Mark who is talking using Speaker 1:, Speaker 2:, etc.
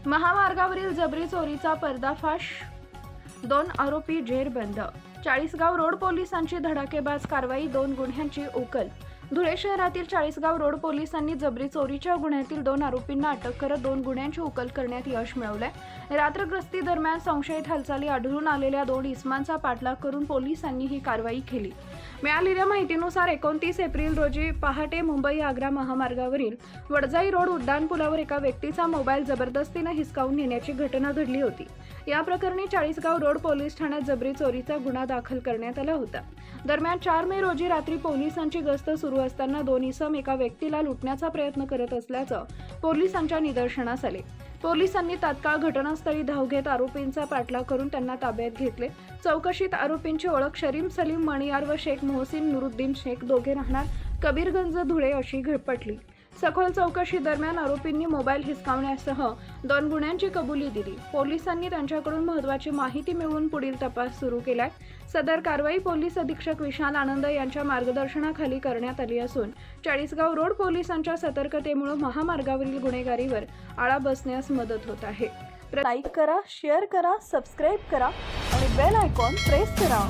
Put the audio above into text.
Speaker 1: महामार्गावरील जबरी चोरीचा पर्दाफाश, 2 आरोपी जेरबंद. चाळीसगाव रोड पोलिसांची धडाकेबाज कारवाई, 2 गुन्ह्यांची उकल. धुळे शहरातील चाळीसगाव रोड पोलिसांनी जबरी चोरीच्या गुन्ह्यातील 2 आरोपींना अटक करत 2 गुन्ह्यांची उकल करण्यात यश मिळवलंय. रात्र गस्ती दरम्यान संशयित हालचाली आढळून आलेल्या 2 इसमांचा पाठलाग करून पोलिसांनी ही कारवाई केली. मिळालेल्या माहितीनुसार 29 एप्रिल रोजी पहाटे मुंबई आग्रा महामार्गावरील वडजाई रोड उड्डाणपुलावर एका व्यक्तीचा मोबाईल जबरदस्तीने हिसकावून नेण्याची घटना घडली होती. या प्रकरणी चाळीसगाव रोड पोलीस ठाण्यात जबरी चोरीचा गुन्हा दाखल करण्यात आला होता. दरम्यान 4 मे रोजी रात्री पोलिसांची गस्त सुरू असताना 2 इसम एका व्यक्तीला लुटण्याचा प्रयत्न करत असल्याचं पोलिसांच्या निदर्शनास आले. पोलिसांनी तात्काळ घटनास्थळी धाव घेत आरोपींचा पाठलाग करून त्यांना ताब्यात घेतले. चौकशीत आरोपींची ओळख शरीम सलीम मणियार व शेख मोहसिन नुरुद्दीन शेख, दोघे राहणार कबीरगंज, धुळे अशी पटली. सखोल चौकशी दरम्यान आरोपींनी मोबाईल हिसकावण्यासह 2 गुन्ह्यांची कबुली दिली. पोलिसांनी त्यांच्याकडून महत्त्वाची माहिती मिळवून पुढील तपास सुरू केलाय. सदर कारवाई पोलीस अधीक्षक विशाल आनंद यांच्या मार्गदर्शनाखाली करण्यात आली असून चाळीसगाव रोड पोलिसांच्या सतर्कतेमुळे महामार्गावरील गुन्हेगारीवर आळा बसण्यास मदत होत आहे. लाईक करा, शेअर करा, सबस्क्राईब करा आणि बेल आयकॉन प्रेस करा.